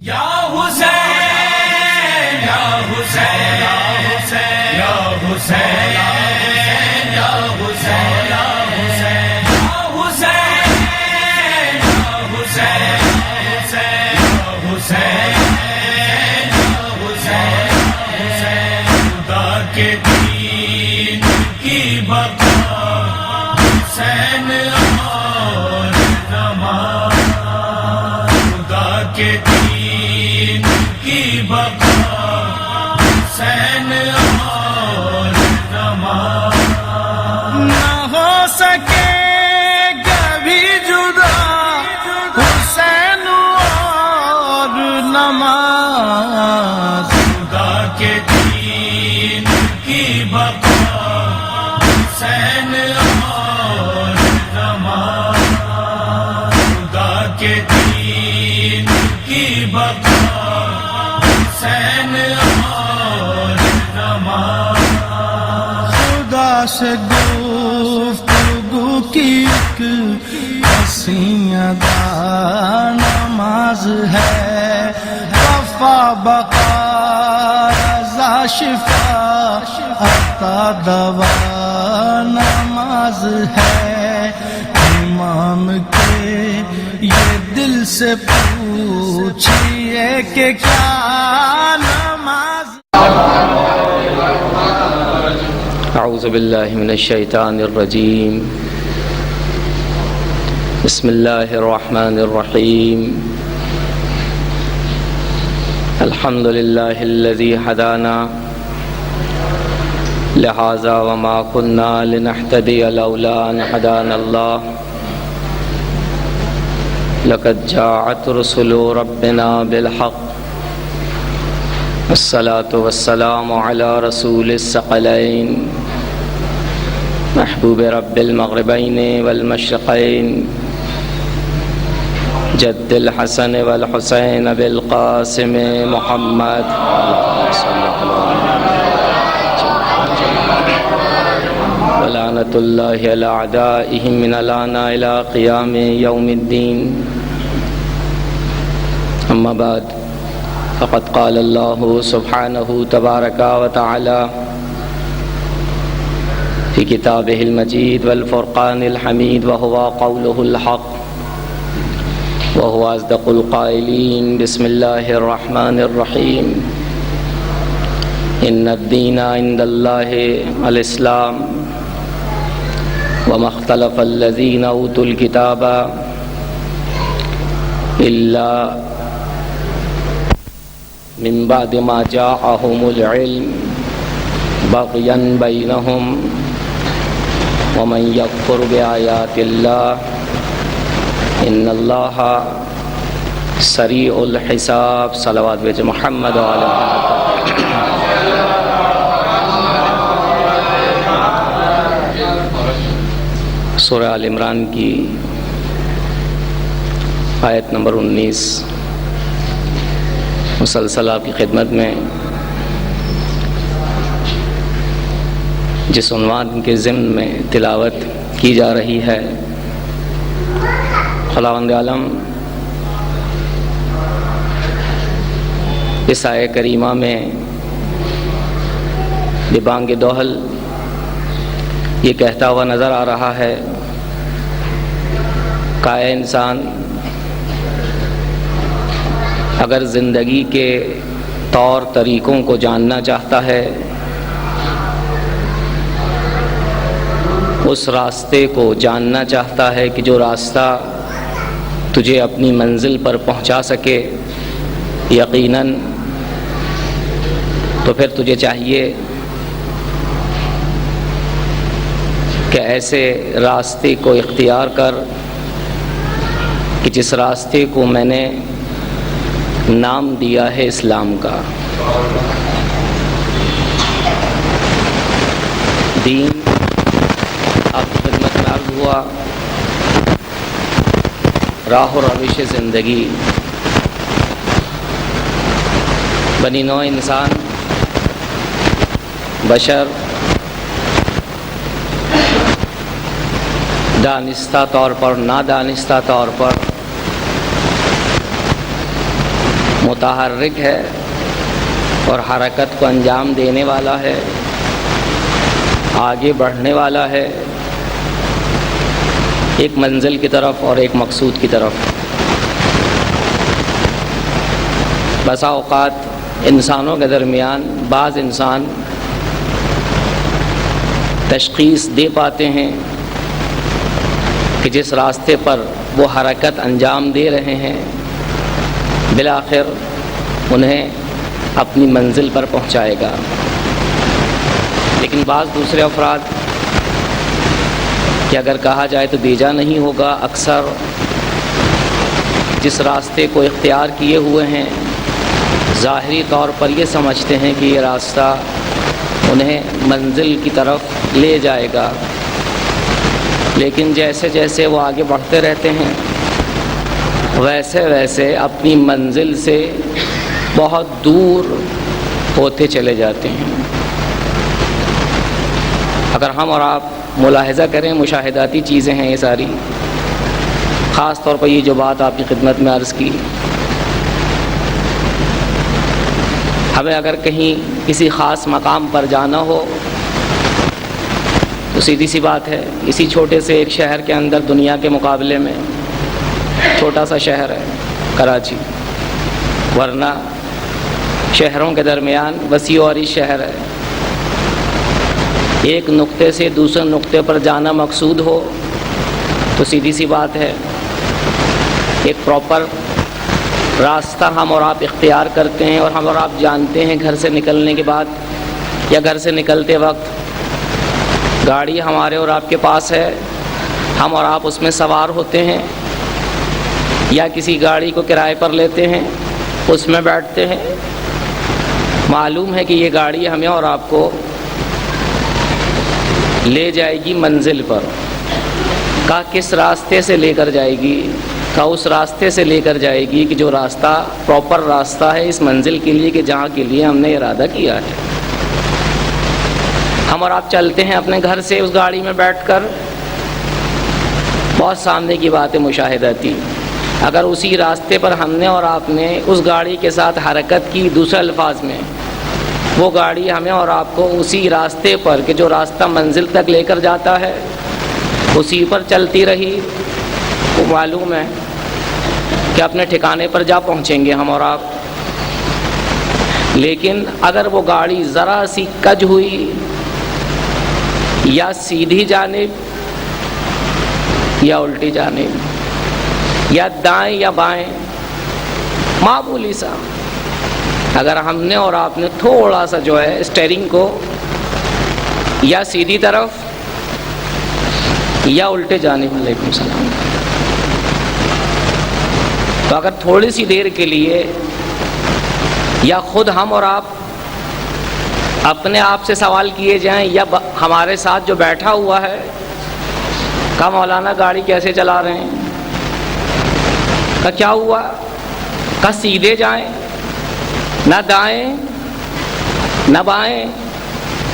یا حسین یا حسین یا حسین یا حسین یا حسین یا حسین یا حسین خدا کے دین کی بقا حسین اور زمان، خدا کے دین کی بقا حسین اور زمان، نہ ہو سکے کبھی جدا حسین اور نماز، خدا کے دین کی بقا حسین اور زمان، خدا کے دین کی بقا حسین اور زمان۔ خدا سے گفتگو کی ایک حسین ادا نماز ہے، وفا بقا رضا شفا عطا دوا نماز ہے، امام کے یہ دل سے پوچھئے کہ کیا نماز۔ اعوذ باللہ من الشیطان الرجیم، بسم اللہ الرحمن الرحیم، الحمد للہ الذی ہدانا لہذا وما كنا لنہتدی لولا ان ہدانا اللہ، لقد جاءت رسل ربنا بالحق، الصلاة والسلام على رسول الثقلین محبوب رب المغربین والمشرقین، جد الحسن والحسین بالقاسم محمد ولعنۃ اللہ علی اعدائهم من الآن الى قیام یوم الدین، اما بعد فقد قال اللہ سبحانہ تبارک و تعالی فی کتابہ المجید والفرقان الحمید وهو قولہ الحق وهو اصدق القائلین، بسم اللہ الرحمن الرحیم، ان الدین عند اللہ الاسلام وما اختلف الذین اوتوا الکتاب الا من بعد ما جاءهم العلم بغیا بینہم ومن یکفر بآیات اللہ ان اللہ سریع الحساب۔ صلوات بیچ محمد وعلی سورہ آل عمران کی آیت نمبر 19 مسلسل آپ کی خدمت میں جس عنوان کے ضمن میں تلاوت کی جا رہی ہے، خداوند عالم اس آیہ کریمہ میں ببانگ دوحل یہ کہتا ہوا نظر آ رہا ہے کہ اے انسان، اگر زندگی کے طور طریقوں کو جاننا چاہتا ہے، اس راستے کو جاننا چاہتا ہے کہ جو راستہ تجھے اپنی منزل پر پہنچا سکے، یقیناً تو پھر تجھے چاہیے کہ ایسے راستے کو اختیار کر کہ جس راستے کو میں نے نام دیا ہے اسلام کا۔ دین آپ کی خدمت میں عرض ہوا، راہ و روش زندگی، بنی نوع انسان بشر دانستہ طور پر نادانستہ طور پر متحرک ہے اور حرکت کو انجام دینے والا ہے، آگے بڑھنے والا ہے ایک منزل کی طرف اور ایک مقصود کی طرف۔ بسا اوقات انسانوں کے درمیان بعض انسان تشخیص دے پاتے ہیں کہ جس راستے پر وہ حرکت انجام دے رہے ہیں بالآخر انہیں اپنی منزل پر پہنچائے گا، لیکن بعض دوسرے افراد کہ اگر کہا جائے تو بیجا نہیں ہوگا، اکثر جس راستے کو اختیار کیے ہوئے ہیں ظاہری طور پر یہ سمجھتے ہیں کہ یہ راستہ انہیں منزل کی طرف لے جائے گا، لیکن جیسے جیسے وہ آگے بڑھتے رہتے ہیں ویسے ویسے اپنی منزل سے بہت دور ہوتے چلے جاتے ہیں۔ اگر ہم اور آپ ملاحظہ کریں، مشاہداتی چیزیں ہیں یہ ساری، خاص طور پر یہ جو بات آپ کی خدمت میں عرض کی، ہمیں اگر کہیں کسی خاص مقام پر جانا ہو تو سیدھی سی بات ہے اسی چھوٹے سے ایک شہر کے اندر، دنیا کے مقابلے میں چھوٹا سا شہر ہے کراچی، ورنہ شہروں کے درمیان وسیع اور عریض شہر ہے۔ ایک نقطے سے دوسرے نقطے پر جانا مقصود ہو تو سیدھی سی بات ہے ایک پراپر راستہ ہم اور آپ اختیار کرتے ہیں، اور ہم اور آپ جانتے ہیں گھر سے نکلنے کے بعد یا گھر سے نکلتے وقت گاڑی ہمارے اور آپ کے پاس ہے، ہم اور آپ اس میں سوار ہوتے ہیں یا کسی گاڑی کو کرائے پر لیتے ہیں، اس میں بیٹھتے ہیں، معلوم ہے کہ یہ گاڑی ہمیں اور آپ کو لے جائے گی منزل پر۔ کہا کس راستے سے لے کر جائے گی؟ کہا اس راستے سے لے کر جائے گی کہ جو راستہ پراپر راستہ ہے اس منزل کے لیے، کہ جہاں کے لیے ہم نے ارادہ کیا ہے۔ ہم اور آپ چلتے ہیں اپنے گھر سے اس گاڑی میں بیٹھ کر، بہت سامنے کی بات ہے مشاہداتی، اگر اسی راستے پر ہم نے اور آپ نے اس گاڑی کے ساتھ حرکت کی، دوسرے الفاظ میں وہ گاڑی ہمیں اور آپ کو اسی راستے پر کہ جو راستہ منزل تک لے کر جاتا ہے اسی پر چلتی رہی، وہ معلوم ہے کہ اپنے ٹھکانے پر جا پہنچیں گے ہم اور آپ۔ لیکن اگر وہ گاڑی ذرا سی کج ہوئی یا سیدھی جانب یا الٹی جانب یا دائیں یا بائیں، معمولی سا اگر ہم نے اور آپ نے تھوڑا سا جو ہے اسٹیئرنگ کو یا سیدھی طرف یا الٹے جانب، علیکم السلام، تو اگر تھوڑی سی دیر کے لیے یا خود ہم اور آپ اپنے آپ سے سوال کیے جائیں یا ہمارے ساتھ جو بیٹھا ہوا ہے، کہا مولانا گاڑی کیسے چلا رہے ہیں؟ کہا کیا ہوا؟ کہا سیدھے جائیں، نہ دائیں نہ بائیں،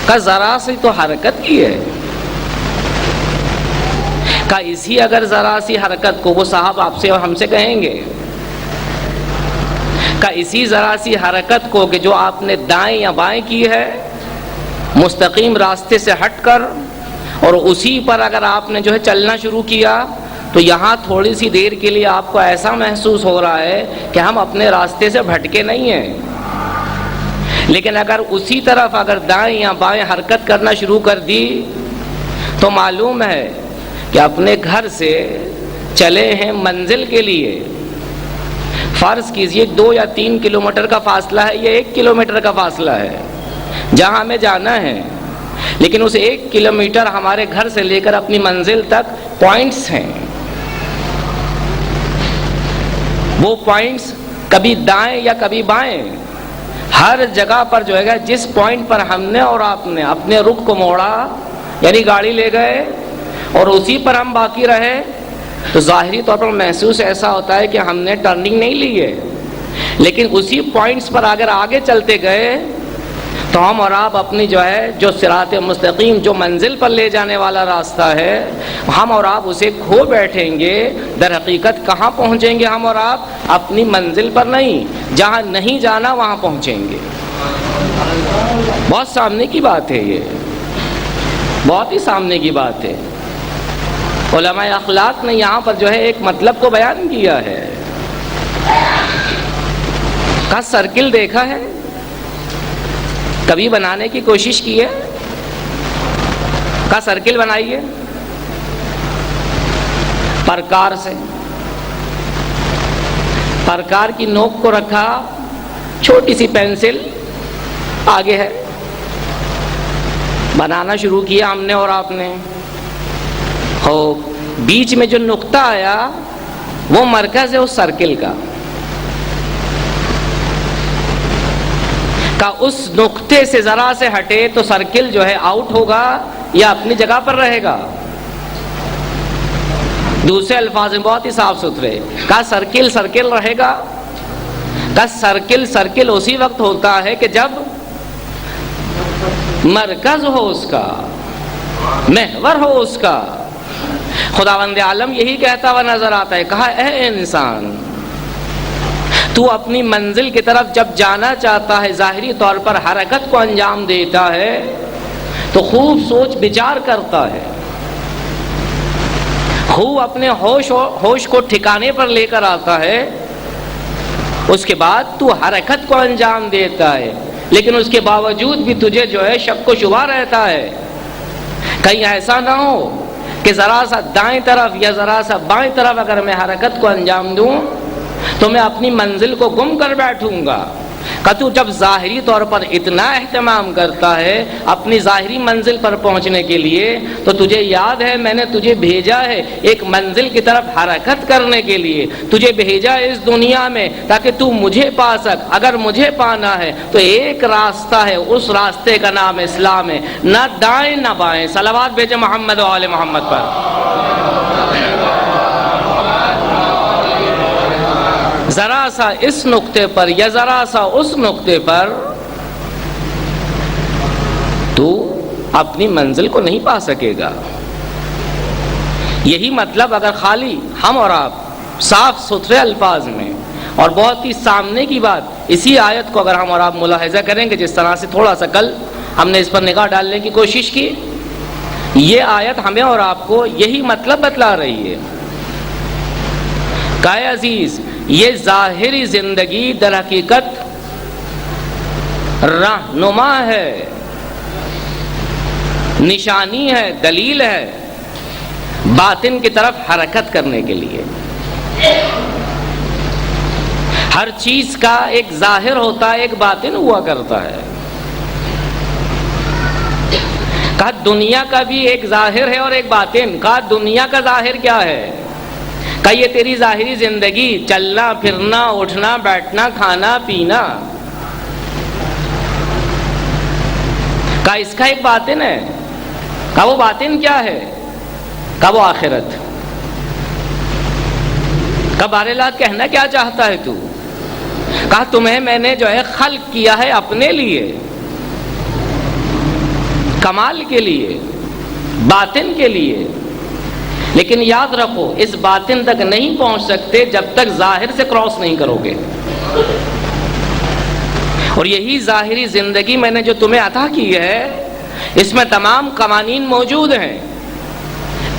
کہا ذرا سی تو حرکت کی ہے۔ کہا اسی اگر ذرا سی حرکت کو وہ صاحب آپ سے اور ہم سے کہیں گے، کہا اسی ذرا سی حرکت کو کہ جو آپ نے دائیں یا بائیں کی ہے مستقیم راستے سے ہٹ کر، اور اسی پر اگر آپ نے جو ہے چلنا شروع کیا، تو یہاں تھوڑی سی دیر کے لیے آپ کو ایسا محسوس ہو رہا ہے کہ ہم اپنے راستے سے بھٹکے نہیں ہیں۔ لیکن اگر اسی طرف اگر دائیں یا بائیں حرکت کرنا شروع کر دی تو معلوم ہے کہ اپنے گھر سے چلے ہیں منزل کے لیے۔ فرض کیجئے 2 یا 3 کلومیٹر کا فاصلہ ہے یا 1 کلومیٹر کا فاصلہ ہے جہاں ہمیں جانا ہے، لیکن اس 1 کلومیٹر ہمارے گھر سے لے کر اپنی منزل تک پوائنٹس ہیں۔ وہ پوائنٹس کبھی دائیں یا کبھی بائیں، ہر جگہ پر جو ہے جس پوائنٹ پر ہم نے اور آپ نے اپنے رخ کو موڑا، یعنی گاڑی لے گئے اور اسی پر ہم باقی رہے، تو ظاہری طور پر محسوس ایسا ہوتا ہے کہ ہم نے ٹرننگ نہیں لی ہے، لیکن اسی پوائنٹس پر اگر آگے چلتے گئے تو ہم اور آپ اپنی جو ہے جو صراط مستقیم جو منزل پر لے جانے والا راستہ ہے، ہم اور آپ اسے کھو بیٹھیں گے۔ در حقیقت کہاں پہنچیں گے ہم اور آپ؟ اپنی منزل پر نہیں، جہاں نہیں جانا وہاں پہنچیں گے۔ بہت سامنے کی بات ہے، یہ بہت ہی سامنے کی بات ہے۔ علماء اخلاق نے یہاں پر جو ہے ایک مطلب کو بیان کیا ہے۔ کا سرکل دیکھا ہے؟ کبھی بنانے کی کوشش کی ہے؟ کا سرکل بنائیے پرکار سے، پرکار کی نوک کو رکھا، چھوٹی سی پینسل آگے ہے، بنانا شروع کیا ہم نے اور آپ نے، ہو بیچ میں جو نقطہ آیا وہ مرکز ہے اس سرکل کا، اس نقطے سے ذرا سے ہٹے تو سرکل جو ہے آؤٹ ہوگا یا اپنی جگہ پر رہے گا؟ دوسرے الفاظ میں بہت ہی صاف ستھرے، کا سرکل سرکل رہے گا؟ کا سرکل سرکل اسی وقت ہوتا ہے کہ جب مرکز ہو اس کا، محور ہو اس کا۔ خداوند عالم یہی کہتا ہوا نظر آتا ہے، کہا اے انسان، تو اپنی منزل کی طرف جب جانا چاہتا ہے، ظاہری طور پر حرکت کو انجام دیتا ہے تو خوب سوچ بچار کرتا ہے، خوب اپنے ہوش کو ٹھکانے پر لے کر آتا ہے، اس کے بعد تو حرکت کو انجام دیتا ہے، لیکن اس کے باوجود بھی تجھے جو ہے شک و شبہ رہتا ہے، کہیں ایسا نہ ہو کہ ذرا سا دائیں طرف یا ذرا سا بائیں طرف اگر میں حرکت کو انجام دوں تو میں اپنی منزل کو گم کر بیٹھوں گا۔ کہ تو جب ظاہری طور پر اتنا اہتمام کرتا ہے اپنی ظاہری منزل پر پہنچنے کے لیے، تو تجھے یاد ہے میں نے تجھے بھیجا ہے ایک منزل کی طرف حرکت کرنے کے لیے، تجھے بھیجا ہے اس دنیا میں تاکہ تو مجھے پا سک۔ اگر مجھے پانا ہے تو ایک راستہ ہے، اس راستے کا نام اسلام ہے، نہ دائیں نہ بائیں۔ صلوات بھیجے محمد و آل محمد پر۔ ذرا سا اس نقطے پر یا ذرا سا اس نقطے پر تو اپنی منزل کو نہیں پا سکے گا۔ یہی مطلب اگر خالی ہم اور آپ صاف ستھرے الفاظ میں اور بہت ہی سامنے کی بات اسی آیت کو اگر ہم اور آپ ملاحظہ کریں گے، جس طرح سے تھوڑا سا کل ہم نے اس پر نگاہ ڈالنے کی کوشش کی، یہ آیت ہمیں اور آپ کو یہی مطلب بتلا رہی ہے کہ اے عزیز، یہ ظاہری زندگی در حقیقت رہنما ہے، نشانی ہے، دلیل ہے باطن کی طرف حرکت کرنے کے لیے۔ ہر چیز کا ایک ظاہر ہوتا ہے، ایک باطن ہوا کرتا ہے۔ کہا دنیا کا بھی ایک ظاہر ہے اور ایک باطن۔ کہا دنیا کا ظاہر کیا ہے؟ کہ یہ تیری ظاہری زندگی، چلنا پھرنا، اٹھنا بیٹھنا، کھانا پینا، کہ اس کا ایک باطن ہے۔ کہ وہ باطن کیا ہے؟ کہ وہ آخرت۔ کہ بہرحال کہنا کیا چاہتا ہے تو؟ کہا تمہیں میں نے جو ہے خلق کیا ہے اپنے لیے، کمال کے لیے، باطن کے لیے، لیکن یاد رکھو اس باطن تک نہیں پہنچ سکتے جب تک ظاہر سے کراس نہیں کرو گے۔ اور یہی ظاہری زندگی میں نے جو تمہیں عطا کی ہے، اس میں تمام قوانین موجود ہیں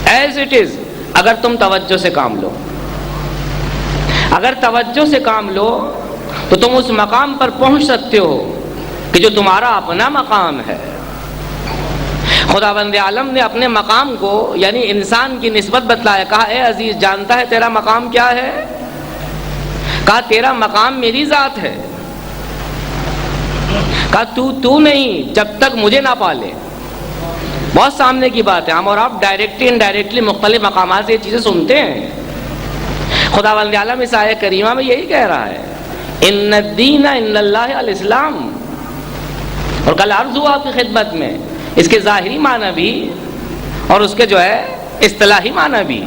ایز اٹ از، اگر تم توجہ سے کام لو۔ اگر توجہ سے کام لو تو تم اس مقام پر پہنچ سکتے ہو کہ جو تمہارا اپنا مقام ہے۔ خداوند عالم نے اپنے مقام کو یعنی انسان کی نسبت بتلایا، کہا اے عزیز جانتا ہے تیرا مقام کیا ہے؟ کہا تیرا مقام میری ذات ہے۔ کہا تو نہیں جب تک مجھے نہ پالے۔ بہت سامنے کی بات ہے، ہم اور آپ ڈائریکٹلی انڈائریکٹلی مختلف مقامات سے یہ چیزیں سنتے ہیں۔ خداوند عالم اس آیہ کریمہ میں یہی کہہ رہا ہے، ان الدین عند اللہ الاسلام۔ اور کل عرض ہوا آپ کی خدمت میں اس کے ظاہری معنی بھی اور اس کے جو ہے اصطلاحی معنی بھی۔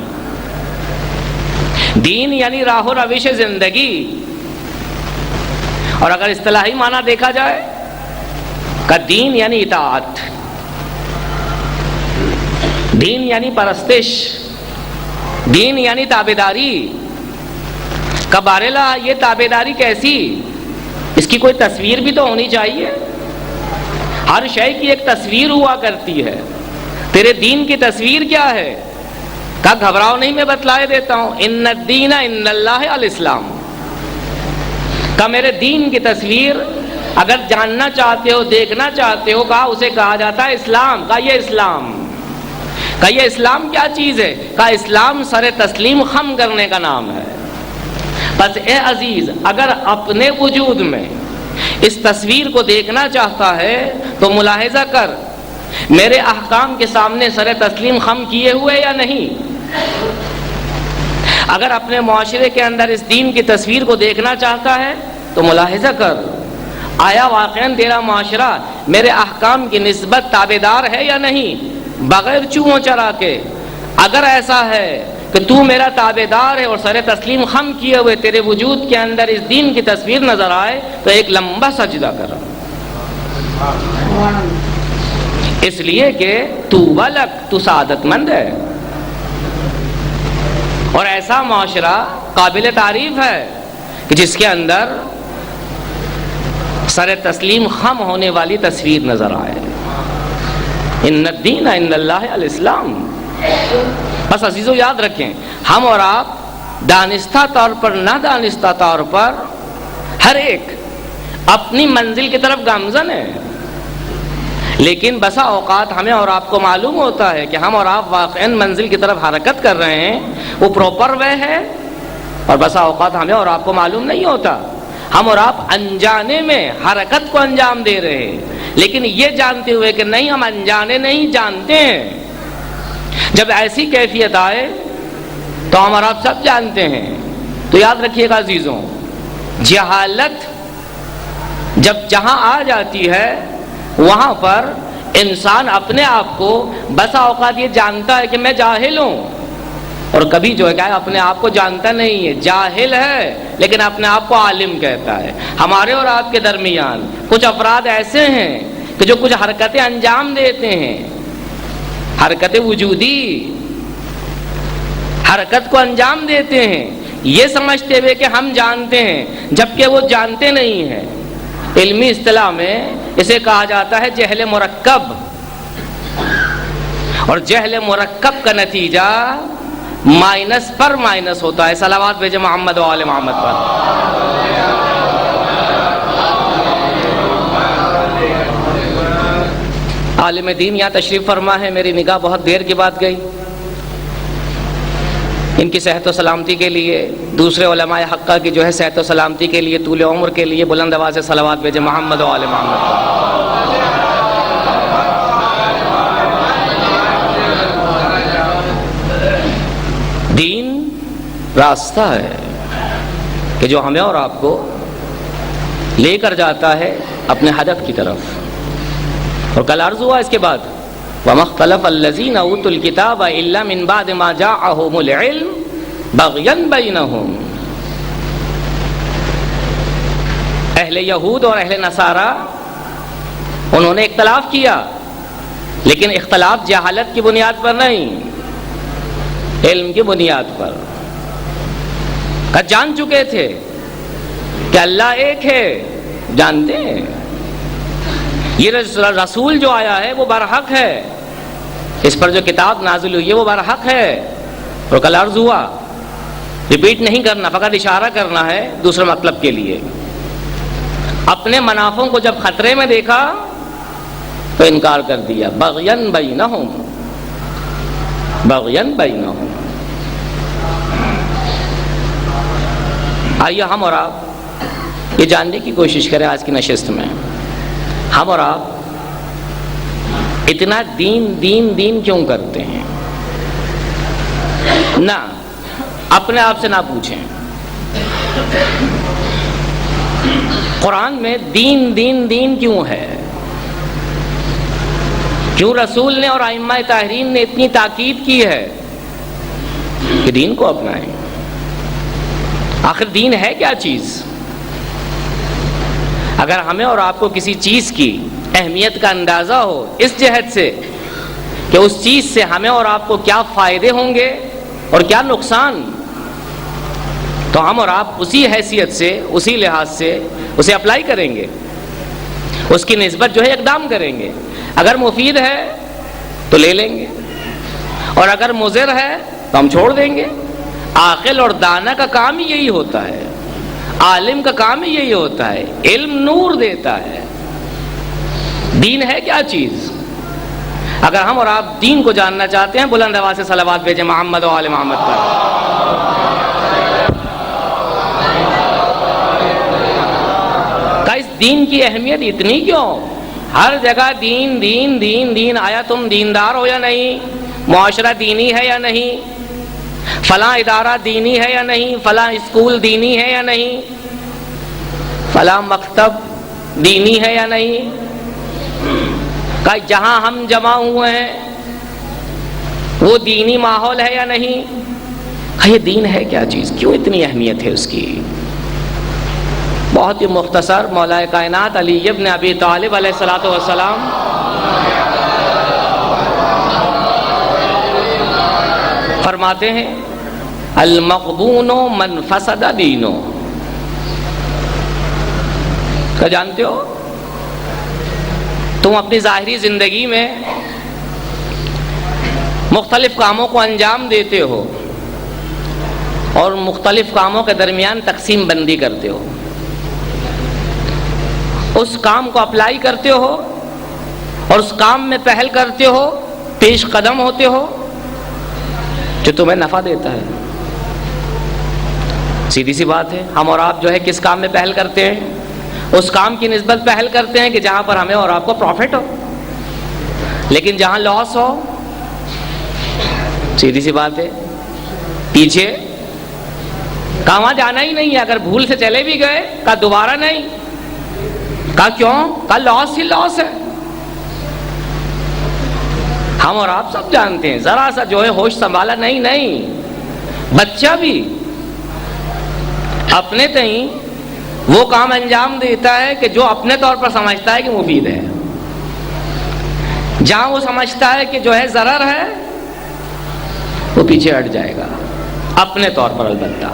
دین یعنی راہ و روش زندگی، اور اگر اصطلاحی معنی دیکھا جائے کہ دین یعنی اطاعت، دین یعنی پرستش، دین یعنی تابعداری۔ کبارلا یہ تابعداری کیسی؟ اس کی کوئی تصویر بھی تو ہونی چاہیے. ہر شے کی ایک تصویر ہوا کرتی ہے. تیرے دین کی تصویر کیا ہے؟ کہا گھبراؤ نہیں، میں بتلائے دیتا ہوں. ان الدین ان اللہ الاسلام. کہا میرے دین کی تصویر اگر جاننا چاہتے ہو، دیکھنا چاہتے ہو، کہا اسے کہا جاتا ہے اسلام. کہا یہ اسلام. کہا یہ اسلام کیا چیز ہے؟ کہا اسلام سر تسلیم خم کرنے کا نام ہے. بس اے عزیز، اگر اپنے وجود میں اس تصویر کو دیکھنا چاہتا ہے تو ملاحظہ کر میرے احکام کے سامنے سر تسلیم خم کیے ہوئے یا نہیں. اگر اپنے معاشرے کے اندر اس دین کی تصویر کو دیکھنا چاہتا ہے تو ملاحظہ کر آیا واقعاً تیرا معاشرہ میرے احکام کی نسبت تابعدار ہے یا نہیں، بغیر چوہوں چرا کے. اگر ایسا ہے کہ تو میرا تابعدار ہے اور سر تسلیم خم کیے ہوئے تیرے وجود کے اندر اس دین کی تصویر نظر آئے تو ایک لمبا سجدہ کر، اس لیے کہ تو ولک، تو سعادت مند ہے. اور ایسا معاشرہ قابل تعریف ہے کہ جس کے اندر سر تسلیم خم ہونے والی تصویر نظر آئے. ان الدین ان اللہ الاسلام. بس عزیزو یاد رکھیں، ہم اور آپ دانستہ طور پر نہ دانستہ طور پر ہر ایک اپنی منزل کی طرف گامزن ہے، لیکن بسا اوقات ہمیں اور آپ کو معلوم ہوتا ہے کہ ہم اور آپ واقعاً منزل کی طرف حرکت کر رہے ہیں، وہ پراپر وے ہے، اور بسا اوقات ہمیں اور آپ کو معلوم نہیں ہوتا. ہم اور آپ انجانے میں حرکت کو انجام دے رہے ہیں، لیکن یہ جانتے ہوئے کہ نہیں، ہم انجانے نہیں جانتے ہیں. جب ایسی کیفیت آئے تو ہم اور آپ سب جانتے ہیں. تو یاد رکھیے گا عزیزوں، جہالت جب جہاں آ جاتی ہے وہاں پر انسان اپنے آپ کو بسا اوقات یہ جانتا ہے کہ میں جاہل ہوں، اور کبھی جو ہے کہ اپنے آپ کو جانتا نہیں ہے، جاہل ہے لیکن اپنے آپ کو عالم کہتا ہے. ہمارے اور آپ کے درمیان کچھ افراد ایسے ہیں کہ جو کچھ حرکتیں انجام دیتے ہیں، حرکت وجودی، حرکت کو انجام دیتے ہیں یہ سمجھتے ہوئے کہ ہم جانتے ہیں، جبکہ وہ جانتے نہیں ہیں. علمی اصطلاح میں اسے کہا جاتا ہے جہل مرکب، اور جہل مرکب کا نتیجہ مائنس پر مائنس ہوتا ہے. صلوات بھیجے محمد و آل محمد پر. عالم دین یہاں تشریف فرما ہے، میری نگاہ بہت دیر کے بعد گئی. ان کی صحت و سلامتی کے لیے، دوسرے علماء حقہ کی جو ہے صحت و سلامتی کے لیے، طول عمر کے لیے بلند آواز سے صلوات بھیجے محمد و آل محمد پر. دین راستہ ہے کہ جو ہمیں اور آپ کو لے کر جاتا ہے اپنے ہدف کی طرف. اور کل عرض ہوا اس کے بعد وَمَا اخْتَلَفَ الَّذِينَ أُوتُوا الْكِتَابَ إِلَّا مِن بَعْدِ مَا جَاءَهُمُ الْعِلْمُ بَغْيًا بَيْنَهُمْ. اہل یہود اور اہل نصارہ انہوں نے اختلاف کیا، لیکن اختلاف جہالت کی بنیاد پر نہیں، علم کی بنیاد پر. جان چکے تھے کہ اللہ ایک ہے، جانتے ہیں یہ رسول جو آیا ہے وہ برحق ہے، اس پر جو کتاب نازل ہوئی ہے وہ برحق ہے. اور کل عرض ہوا، ریپیٹ نہیں کرنا، فقط اشارہ کرنا ہے دوسرے مطلب کے لیے. اپنے منافعوں کو جب خطرے میں دیکھا تو انکار کر دیا. بغین بینہم، بغین بینہم. آئیے ہم اور آپ یہ جاننے کی کوشش کریں آج کی نشست میں، ہم اور آپ اتنا دین دین دین کیوں کرتے ہیں؟ نہ اپنے آپ سے نہ پوچھیں. قرآن میں دین دین دین کیوں ہے؟ کیوں رسول نے اور ائمہ طاہرین نے اتنی تاکید کی ہے کہ دین کو اپنائیں؟ آخر دین ہے کیا چیز؟ اگر ہمیں اور آپ کو کسی چیز کی اہمیت کا اندازہ ہو اس جہت سے کہ اس چیز سے ہمیں اور آپ کو کیا فائدے ہوں گے اور کیا نقصان، تو ہم اور آپ اسی حیثیت سے، اسی لحاظ سے اسے اپلائی کریں گے، اس کی نسبت جو ہے اقدام کریں گے. اگر مفید ہے تو لے لیں گے، اور اگر مضر ہے تو ہم چھوڑ دیں گے. عاقل اور دانا کا کام ہی یہی ہوتا ہے، عالم کا کام ہی یہی ہوتا ہے. علم نور دیتا ہے. دین ہے کیا چیز؟ اگر ہم اور آپ دین کو جاننا چاہتے ہیں، بلند آواز سے صلوات بھیجیں محمد و آل محمد پر. اس دین کی اہمیت اتنی کیوں؟ ہر جگہ دین دین دین دین. آیا تم دیندار ہو یا نہیں؟ معاشرہ دینی ہے یا نہیں؟ فلاں ادارہ دینی ہے یا نہیں؟ فلاں اسکول دینی ہے یا نہیں؟ فلاں مکتب دینی ہے یا نہیں؟ کہ جہاں ہم جمع ہوئے ہیں وہ دینی ماحول ہے یا نہیں؟ یہ دین ہے کیا چیز؟ کیوں اتنی اہمیت ہے اس کی؟ بہت ہی مختصر مولا کائنات علی ابن ابی طالب علیہ الصلوۃ والسلام فرماتے ہیں المغبون من فسد دینو. کیا جانتے ہو؟ تم اپنی ظاہری زندگی میں مختلف کاموں کو انجام دیتے ہو اور مختلف کاموں کے درمیان تقسیم بندی کرتے ہو، اس کام کو اپلائی کرتے ہو اور اس کام میں پہل کرتے ہو، پیش قدم ہوتے ہو جو تمہیں نفع دیتا ہے. سیدھی سی بات ہے. ہم اور آپ جو ہے کس کام میں پہل کرتے ہیں؟ اس کام کی نسبت پہل کرتے ہیں کہ جہاں پر ہمیں اور آپ کو پروفٹ ہو. لیکن جہاں لاس ہو، سیدھی سی بات ہے، پیچھے کہاں وہاں جانا ہی نہیں ہے. اگر بھول سے چلے بھی گئے کہا دوبارہ نہیں. کہا کیوں؟ کہا لاس ہی لاس ہے. ہم اور آپ سب جانتے ہیں، ذرا سا جو ہے ہوش سنبھالا نہیں، بچہ بھی اپنے تئیں وہ کام انجام دیتا ہے کہ جو اپنے طور پر سمجھتا ہے کہ مفید ہے. جہاں وہ سمجھتا ہے کہ جو ہے ضرر ہے وہ پیچھے ہٹ جائے گا اپنے طور پر. البتہ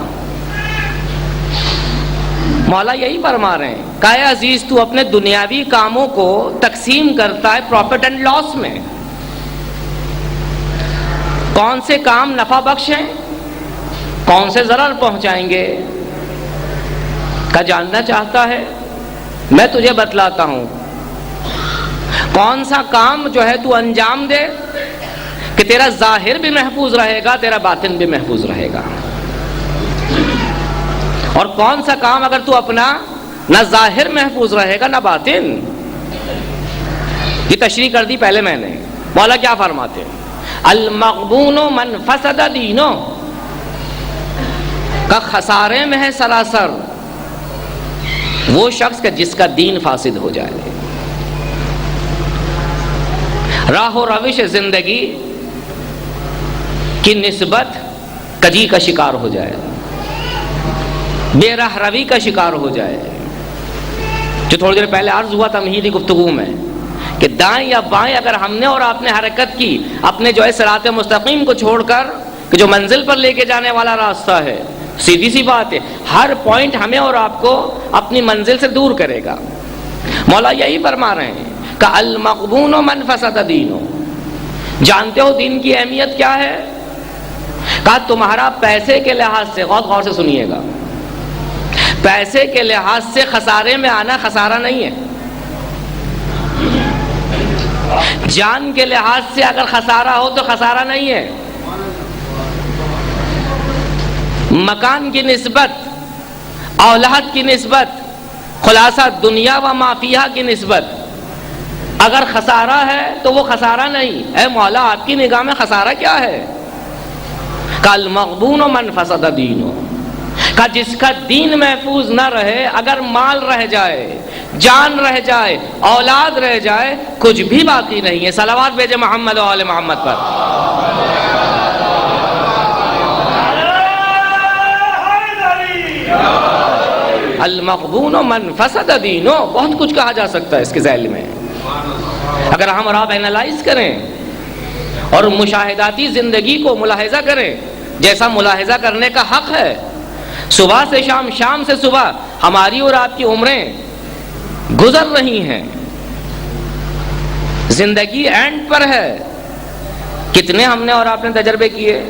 مولا یہی فرما رہے ہیں کہ اے عزیز تو اپنے دنیاوی کاموں کو تقسیم کرتا ہے پروفٹ اینڈ لاس میں. کون سے کام نفع بخش ہیں، کون سے ضرر پہنچائیں گے کا جاننا چاہتا ہے؟ میں تجھے بتلاتا ہوں. کون سا کام جو ہے تو انجام دے کہ تیرا ظاہر بھی محفوظ رہے گا، تیرا باطن بھی محفوظ رہے گا. اور کون سا کام اگر تو اپنا نہ ظاہر محفوظ رہے گا نہ باطن. یہ تشریح کر دی پہلے میں نے. مولا کیا فرماتے ہیں؟ المغبون من فسد دینو، کا خسارے میں ہے سراسر وہ شخص کہ جس کا دین فاسد ہو جائے، راہ و روش زندگی کی نسبت کجی کا شکار ہو جائے، بے راہ روی کا شکار ہو جائے. جو تھوڑی دیر پہلے عرض ہوا تمہیدی گفتگو میں کہ دائیں یا بائیں اگر ہم نے اور آپ نے حرکت کی اپنے جو ہے صراط مستقیم کو چھوڑ کر کہ جو منزل پر لے کے جانے والا راستہ ہے، سیدھی سی بات ہے ہر پوائنٹ ہمیں اور آپ کو اپنی منزل سے دور کرے گا. مولا یہی فرما رہے ہیں کہ المغبون من فسد دینو. جانتے ہو دین کی اہمیت کیا ہے؟ کہا تمہارا پیسے کے لحاظ سے، غور سے سنیے گا، پیسے کے لحاظ سے خسارے میں آنا خسارہ نہیں ہے. جان کے لحاظ سے اگر خسارہ ہو تو خسارہ نہیں ہے. مکان کی نسبت، اولاد کی نسبت، خلاصہ دنیا و ما فیہا کی نسبت اگر خسارہ ہے تو وہ خسارہ نہیں. اے مولا آپ کی نگاہ میں خسارہ کیا ہے؟ کل مغبون من فسد دینو، کہ جس کا دین محفوظ نہ رہے، اگر مال رہ جائے، جان رہ جائے، اولاد رہ جائے، کچھ بھی باقی نہیں ہے. صلوات بھیجے محمد و آل محمد پر. المغبون من فسد دینو، بہت کچھ کہا جا سکتا ہے اس کے ذیل میں. اگر ہم اور آپ اینالائز کریں اور مشاہداتی زندگی کو ملاحظہ کریں، جیسا ملاحظہ کرنے کا حق ہے، صبح سے شام، شام سے صبح ہماری اور آپ کی عمریں گزر رہی ہیں، زندگی اینڈ پر ہے. کتنے ہم نے اور آپ نے تجربے کیے،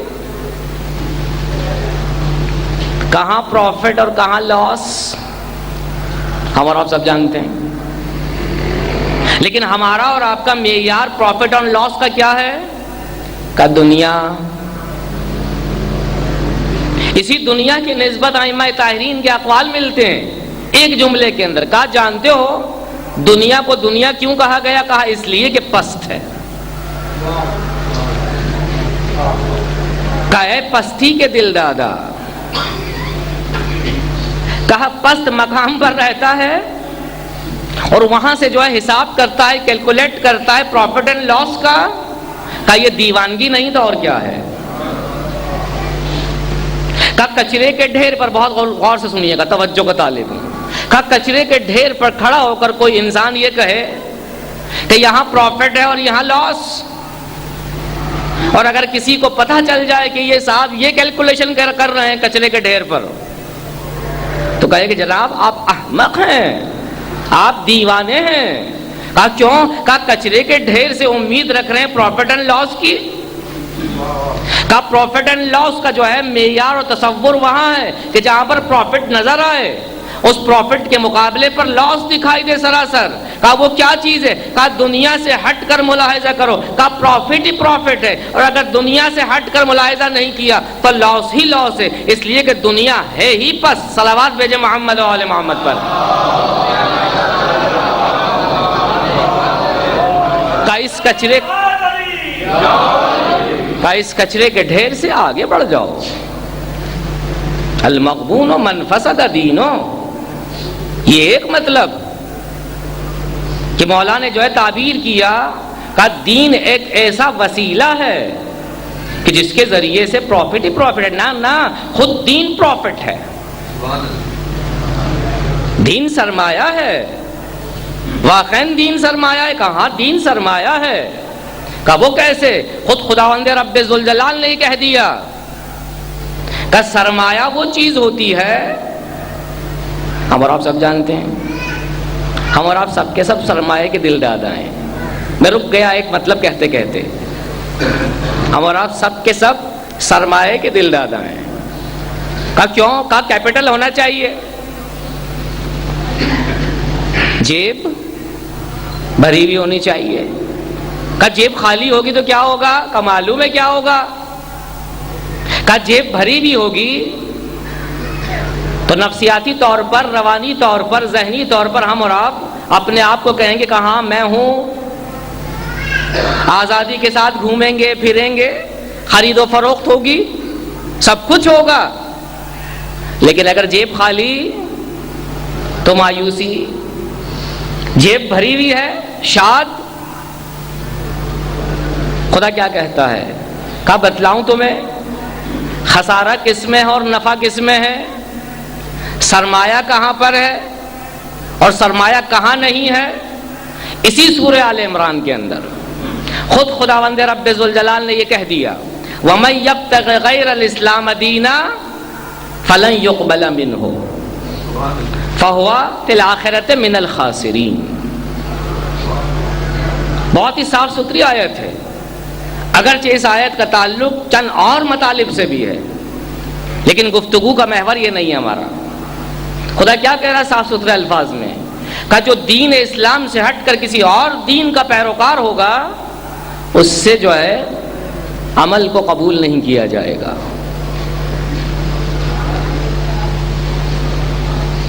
کہاں پروفٹ اور کہاں لاس ہم اور آپ سب جانتے ہیں. لیکن ہمارا اور آپ کا معیار پروفٹ اور لاس کا کیا ہے؟ کا دنیا. اسی دنیا کی نسبت ائمہ طاہرین کے اقوال ملتے ہیں ایک جملے کے اندر. کہا جانتے ہو دنیا کو دنیا کیوں کہا گیا؟ کہا اس لیے کہ پست ہے. کہا اے پستی کے دل دادا، کہا پست مقام پر رہتا ہے اور وہاں سے جو ہے حساب کرتا ہے، کیلکولیٹ کرتا ہے پروفٹ اینڈ لاس کا. کہا یہ دیوانگی نہیں تو اور کیا ہے؟ کہا کچرے کے ڈھیر پر، بہت غور سے سنیے گا، توجہ کا طالب ہوں. کہا کچرے کے ڈھیر پر کھڑا ہو کر کوئی انسان یہ کہے کہ یہاں پروفٹ ہے اور یہاں لاس، اور اگر کسی کو پتہ چل جائے کہ یہ صاحب یہ کیلکولیشن کر رہے ہیں کچرے کے ڈھیر پر، تو کہے کہ جناب آپ احمق ہیں، آپ دیوانے ہیں. کہا کیوں؟ کہا کچرے کے ڈھیر سے امید رکھ رہے ہیں پروفٹ اینڈ لاس کی. کہا پروفٹ اینڈ لاس کا جو ہے معیار اور تصور وہاں ہے کہ جہاں پر پروفٹ نظر آئے اس پروفٹ کے مقابلے پر لاس دکھائی دے سراسر. کہا وہ کیا چیز ہے؟ کہا دنیا سے ہٹ کر ملاحظہ کرو. کہا پروفٹ ہی پروفٹ ہے، اور اگر دنیا سے ہٹ کر ملاحظہ نہیں کیا تو لاس ہی لاس ہے، اس لیے کہ دنیا ہے ہی پس. صلوات بھیجے محمد و آل محمد پر. کہا اس کچرے کے ڈھیر سے آگے بڑھ جاؤ. المغبون من فسد دینو، یہ ایک مطلب کہ مولا نے جو ہے تعبیر کیا کہ دین ایک ایسا وسیلہ ہے کہ جس کے ذریعے سے پروفٹ ہی پروفٹ ہے. نہ خود دین پروفٹ ہے، دین سرمایہ ہے. واقعاً دین سرمایہ ہے. کہاں دین سرمایہ ہے؟ کہ وہ کیسے؟ خود خداوند رب ذوالجلال نے ہی کہہ دیا کہ سرمایہ وہ چیز ہوتی ہے، ہم اور آپ سب جانتے ہیں، ہم اور آپ سب کے سب سرمایہ کے دل دادا ہیں. میں رک گیا ایک مطلب کہتے کہتے. ہم اور آپ سب کے سب سرمایہ کے دل دادا ہیں. کہا کیوں؟ کہا کیپٹل ہونا چاہیے، جیب بھری ہوئی ہونی چاہیے. کہا جیب خالی ہوگی تو کیا ہوگا؟ کہا معلوم ہے کیا ہوگا. کہا جیب بھری بھی ہوگی تو نفسیاتی طور پر، روانی طور پر، ذہنی طور پر ہم اور آپ اپنے آپ کو کہیں گے کہ ہاں میں ہوں، آزادی کے ساتھ گھومیں گے پھریں گے، خرید و فروخت ہوگی، سب کچھ ہوگا. لیکن اگر جیب خالی تو مایوسی. جیب بھری ہوئی ہے شاد. خدا کیا کہتا ہے؟ کہا بتلاؤں تمہیں خسارہ کس میں ہے اور نفع کس میں ہے، سرمایہ کہاں پر ہے اور سرمایہ کہاں نہیں ہے. اسی سورہ آل عمران کے اندر خود خداوند رب ذوالجلال نے یہ کہہ دیا وَمَن يَبْتَغِ غَيْرَ الْإِسْلَامَ دِينًا فَلَن يُقْبَلَ مِنْهُ فَهُوَ فِي الْآخِرَةِ مِنَ الْخَاسِرِينَ. بہت ہی صاف ستھری آیت ہے، اگرچہ اس آیت کا تعلق چند اور مطالب سے بھی ہے، لیکن گفتگو کا محور یہ نہیں ہے ہمارا. خدا کیا کہہ رہا ہے صاف ستھرے الفاظ میں؟ کہ جو دین اسلام سے ہٹ کر کسی اور دین کا پیروکار ہوگا اس سے جو ہے عمل کو قبول نہیں کیا جائے گا،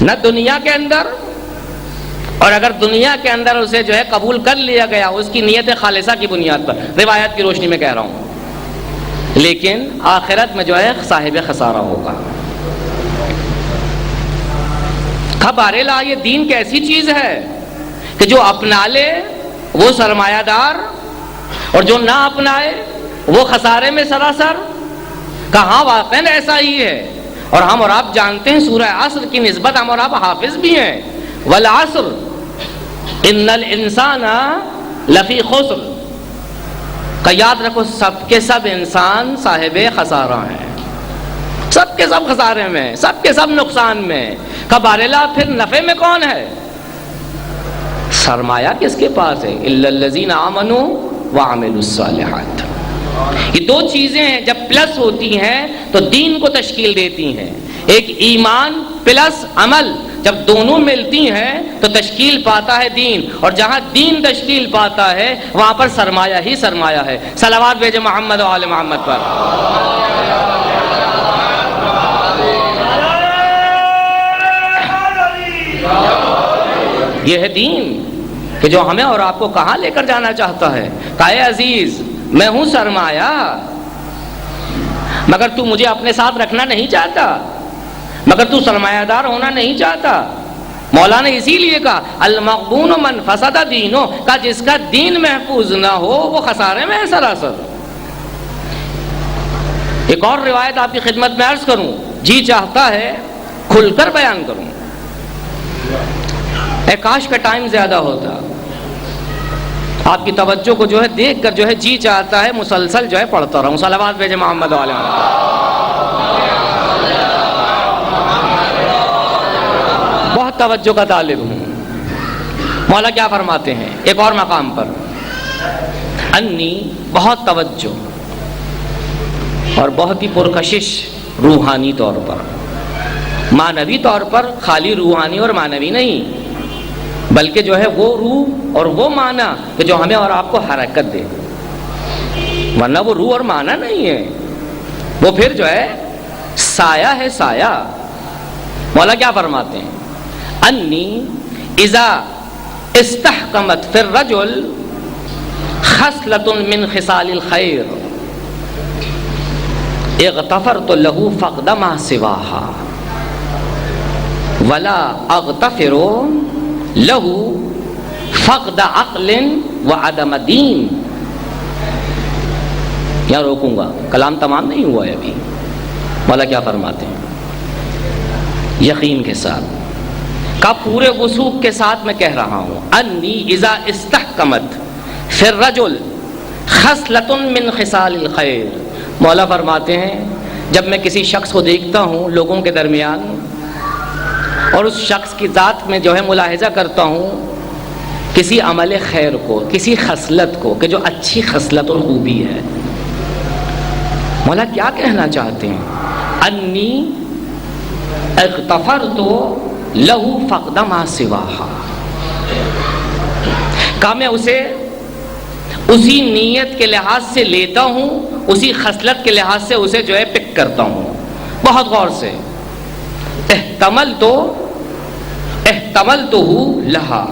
نہ دنیا کے اندر، اور اگر دنیا کے اندر اسے جو ہے قبول کر لیا گیا اس کی نیت خالصہ کی بنیاد پر، روایت کی روشنی میں کہہ رہا ہوں، لیکن آخرت میں جو ہے صاحب خسارہ ہوگا. خبر لا یہ دین کیسی چیز ہے کہ جو اپنا لے وہ سرمایہ دار اور جو نہ اپنائے وہ خسارے میں سراسر. کہاں واقعاً ایسا ہی ہے. اور ہم اور آپ جانتے ہیں سورہ عصر کی نسبت ہم اور آپ حافظ بھی ہیں. والعصر ان الانسان لفی خسر، کہ یاد رکھو سب کے سب انسان صاحب خسارہ ہیں، سب کے سب خسارے میں، سب کے سب نقصان میں. بارلا پھر نفع میں کون ہے؟ سرمایہ کس کے پاس ہے؟ الا الذین آمنوا وعملوا الصالحات. یہ دو چیزیں ہیں جب پلس ہوتی ہیں تو دین کو تشکیل دیتی ہیں. ایک ایمان پلس عمل، جب دونوں ملتی ہیں تو تشکیل پاتا ہے دین، اور جہاں دین تشکیل پاتا ہے وہاں پر سرمایہ ہی سرمایہ ہے. صلوات بھیجے محمد و آل محمد پر. یہ ہے دین کہ جو ہمیں اور آپ کو کہاں لے کر جانا چاہتا ہے. کہا اے عزیز میں ہوں سرمایہ، مگر تو مجھے اپنے ساتھ رکھنا نہیں چاہتا، مگر تو سرمایہ دار ہونا نہیں چاہتا. مولانا اسی لیے کہا المغبون من فسد دینو، کہا جس کا دین محفوظ نہ ہو وہ خسارے میں ہے سراسر. ایک اور روایت آپ کی خدمت میں عرض کروں، جی چاہتا ہے کھل کر بیان کروں. اے کاش کا ٹائم زیادہ ہوتا، آپ کی توجہ کو جو ہے دیکھ کر جو ہے جی چاہتا ہے مسلسل جو ہے پڑھتا رہوں. صلوات بھیجے محمد علیہ. بہت توجہ کا طالب ہوں. مولا کیا فرماتے ہیں ایک اور مقام پر؟ انی، بہت توجہ اور بہت ہی پرکشش روحانی طور پر، معنوی طور پر، خالی روحانی اور معنوی نہیں، بلکہ جو ہے وہ روح اور وہ معنی کہ جو ہمیں اور آپ کو حرکت دے. ورنہ وہ روح اور معنی نہیں ہے، وہ پھر جو ہے سایہ ہے، سایہ. مولا کیا فرماتے ہیں؟ انی اذا استحکمت فی الرجل خصلۃ من خصال الخیر اغتفرت له فقد ما سواها ولا اغتفر له فقد عقل وعدم دین. یہاں روکوں گا، کلام تمام نہیں ہوا ہے ابھی. مولا کیا فرماتے ہیں یقین کے ساتھ، کا پورے وثوق کے ساتھ میں کہہ رہا ہوں، انی اذا استحکمت فی الرجل خصلۃ من خصال الخیر. مولا فرماتے ہیں جب میں کسی شخص کو دیکھتا ہوں لوگوں کے درمیان اور اس شخص کی ذات میں جو ہے ملاحظہ کرتا ہوں کسی عمل خیر کو، کسی خصلت کو کہ جو اچھی خصلت اور خوبی ہے، مولا کیا کہنا چاہتے ہیں؟ انی اغتفرت لہ فقد ما سواها، کہ میں اسے اسی نیت کے لحاظ سے لیتا ہوں، اسی خصلت کے لحاظ سے اسے جو ہے پک کرتا ہوں. بہت غور سے، احتملتہ لہا،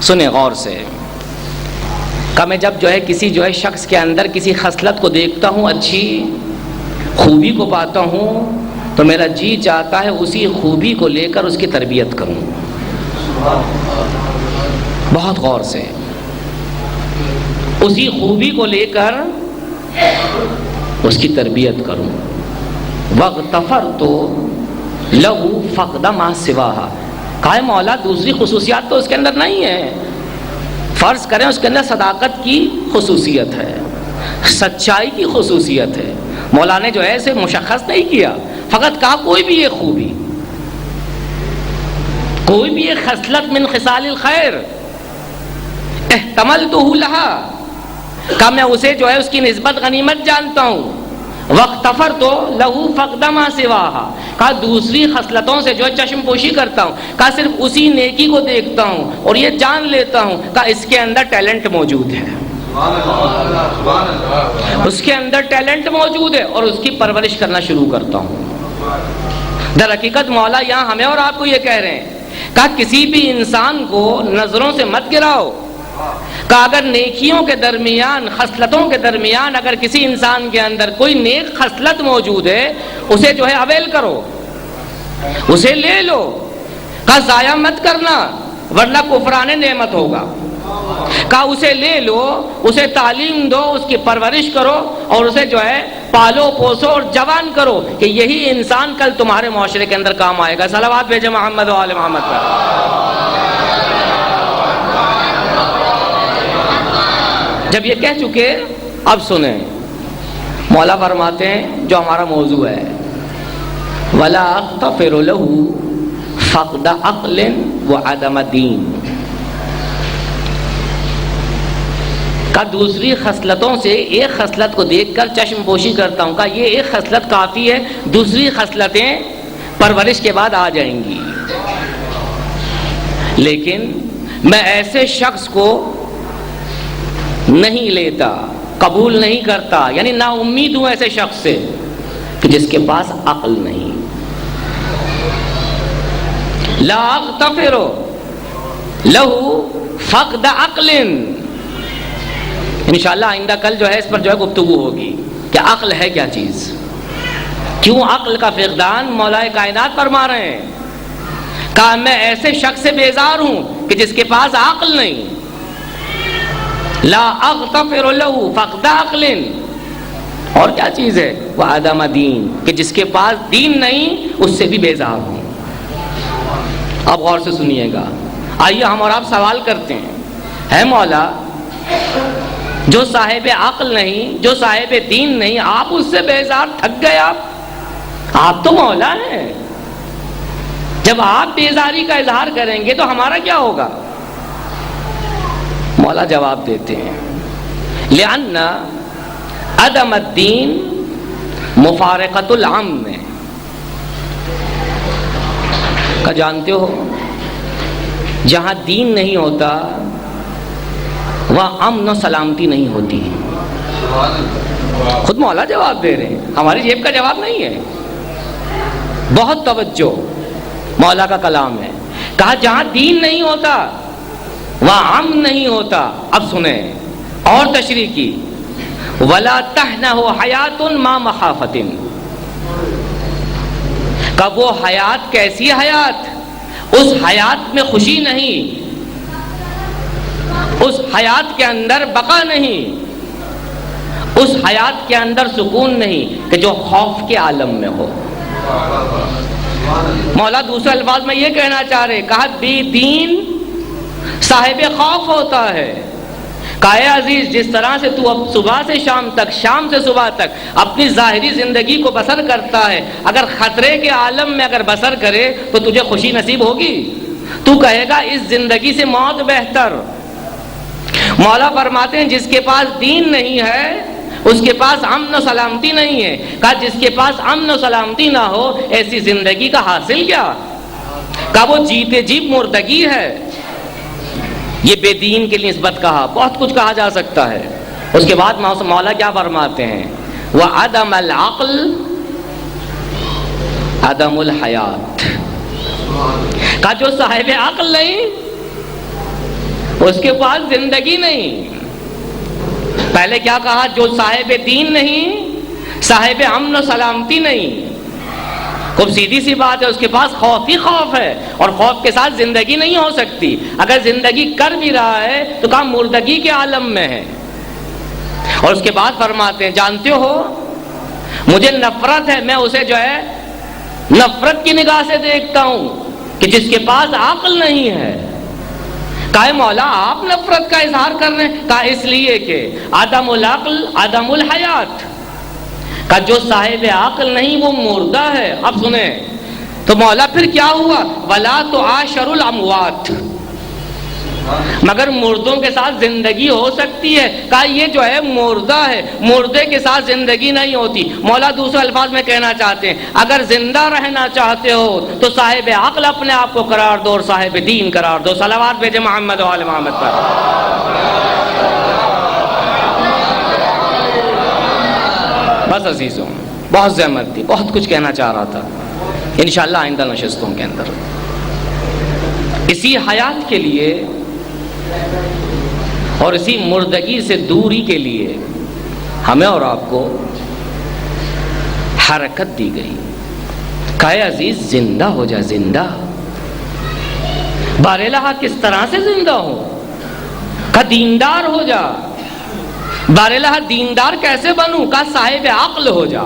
سنیں غور سے، کہ میں جب جو ہے کسی جو ہے شخص کے اندر کسی خصلت کو دیکھتا ہوں، اچھی خوبی کو پاتا ہوں، تو میرا جی چاہتا ہے اسی خوبی کو لے کر اس کی تربیت کروں. بہت غور سے، اسی خوبی کو لے کر اس کی تربیت کروں. واغتفرت لہو فقد ما سواها، کہا مولا دوسری خصوصیات تو اس کے اندر نہیں ہے. فرض کریں اس کے اندر صداقت کی خصوصیت ہے، سچائی کی خصوصیت ہے. مولا نے جو ہے اسے مشخص نہیں کیا، فقط کہا کوئی بھی یہ خوبی، کوئی بھی یہ خصلت من خصال الخیر احتملتہ لہا، کہ میں اسے جو ہے اس کی نسبت غنیمت جانتا ہوں. واغتفرت لہ فقد ما سواها، کہا دوسری خصلتوں سے جو ہے چشم پوشی کرتا ہوں، کہا صرف اسی نیکی کو دیکھتا ہوں اور یہ جان لیتا ہوں کہ اس کے اندر ٹیلنٹ موجود ہے، اس کے اندر ٹیلنٹ موجود ہے، اور اس کی پرورش کرنا شروع کرتا ہوں. در حقیقت مولا یہاں ہمیں اور آپ کو یہ کہہ رہے ہیں کہ کسی بھی انسان کو نظروں سے مت گراؤ، کہ اگر نیکیوں کے درمیان، خصلتوں کے درمیان اگر کسی انسان کے اندر کوئی نیک خصلت موجود ہے اسے جو ہے اویل کرو، اسے لے لو، کہ ضائع مت کرنا ورنہ کفران نعمت ہوگا. کہا اسے لے لو، اسے تعلیم دو، اس کی پرورش کرو اور اسے جو ہے پالو پوسو اور جوان کرو کہ یہی انسان کل تمہارے معاشرے کے اندر کام آئے گا. صلوات بھیجے محمد و آل محمد پر. جب یہ کہہ چکے اب سنیں، مولا فرماتے ہیں جو ہمارا موضوع ہے ولا اغتفر له فقد عقل وعدم دین. کا دوسری خصلتوں سے ایک خصلت کو دیکھ کر چشم پوشی کرتا ہوں. کا یہ ایک خصلت کافی ہے، دوسری خصلتیں پرورش کے بعد آ جائیں گی. لیکن میں ایسے شخص کو نہیں لیتا، قبول نہیں کرتا، یعنی نا امید ہوں ایسے شخص سے کہ جس کے پاس عقل نہیں. لا اغتفر له فقد عقل. انشاءاللہ آئندہ کل جو ہے اس پر جو ہے گفتگو ہوگی کہ عقل ہے کیا چیز، کیوں عقل کا فقدان مولا کائنات فرما رہے ہیں. کہا میں ایسے شخص سے بیزار ہوں کہ جس کے پاس عقل نہیں. لا اغتفر له فقد عقل. اور کیا چیز ہے؟ وعدم دین، کہ جس کے پاس دین نہیں اس سے بھی بیزار ہوں. اب غور سے سنیے گا. آئیے ہم اور آپ سوال کرتے ہیں، ہے مولا جو صاحب عقل نہیں، جو صاحب دین نہیں، آپ اس سے بیزار تھک گئے. آپ تو مولا ہیں. جب آپ بیزاری کا اظہار کریں گے تو ہمارا کیا ہوگا؟ مولا جواب دیتے ہیں لأن عدم الدین مفارقۃ العام. کا جانتے ہو جہاں دین نہیں ہوتا وہاں امن و سلامتی نہیں ہوتی. خود مولا جواب دے رہے ہیں، ہماری جیب کا جواب نہیں ہے. بہت توجہ، مولا کا کلام ہے. کہا جہاں دین نہیں ہوتا وہاں امن نہیں ہوتا. اب سنیں اور تشریح کی. ولا تحنہ حیات ما مخافت. کہ وہ حیات کیسی حیات؟ اس حیات میں خوشی نہیں، اس حیات کے اندر بقا نہیں، اس حیات کے اندر سکون نہیں کہ جو خوف کے عالم میں ہو. مولا دوسرے الفاظ میں یہ کہنا چاہ رہے، کہا بے دین صاحب خوف ہوتا ہے. کہا عزیز جس طرح سے تو اب صبح سے شام تک، شام سے صبح تک اپنی ظاہری زندگی کو بسر کرتا ہے، اگر خطرے کے عالم میں اگر بسر کرے تو تجھے خوشی نصیب ہوگی؟ تو کہے گا اس زندگی سے موت بہتر. مولا فرماتے ہیں جس کے پاس دین نہیں ہے اس کے پاس امن و سلامتی نہیں ہے. کہا جس کے پاس امن و سلامتی نہ ہو ایسی زندگی کا حاصل کیا؟ کہا وہ جیتے جی مردگی ہے. یہ بے دین کے لیے نسبت کہا، بہت کچھ کہا جا سکتا ہے. اس کے بعد مولا کیا فرماتے ہیں؟ وعدم العقل عدم الحیات. کہا جو صاحب عقل نہیں اس کے پاس زندگی نہیں. پہلے کیا کہا؟ جو صاحب دین نہیں، صاحب امن و سلامتی نہیں. خوب سیدھی سی بات ہے، اس کے پاس خوف ہی خوف ہے، اور خوف کے ساتھ زندگی نہیں ہو سکتی. اگر زندگی کر بھی رہا ہے تو کہاں مردگی کے عالم میں ہے. اور اس کے بعد فرماتے ہیں جانتے ہو مجھے نفرت ہے، میں اسے جو ہے نفرت کی نگاہ سے دیکھتا ہوں کہ جس کے پاس عقل نہیں ہے. کہا مولا آپ نفرت کا اظہار کر رہے ہیں؟ کہا اس لیے کہ عدم العقل عدم الحیات. کہا جو صاحب عقل نہیں وہ مردہ ہے. اب سنیں تو مولا پھر کیا ہوا؟ ولا تعاشر الاموات. مگر مردوں کے ساتھ زندگی ہو سکتی ہے. کہا یہ جو ہے مردہ ہے، مردے کے ساتھ زندگی نہیں ہوتی. مولا دوسرے الفاظ میں کہنا چاہتے ہیں اگر زندہ رہنا چاہتے ہو تو صاحب عقل اپنے آپ کو قرار دو اور صاحب دین قرار دو. صلوات بھیجے محمد و آل محمد پر. بس عزیزوں بہت زحمت تھی، بہت کچھ کہنا چاہ رہا تھا. انشاءاللہ آئندہ نشستوں کے اندر اسی حیات کے لیے اور اسی مردگی سے دوری کے لیے ہمیں اور آپ کو حرکت دی گئی. کہے عزیز زندہ ہو جا. زندہ بارالہ کس طرح سے زندہ ہو؟ کہ دیندار ہو جا. بارالہ دیندار کیسے بنوں؟ کہ صاحب عقل ہو جا.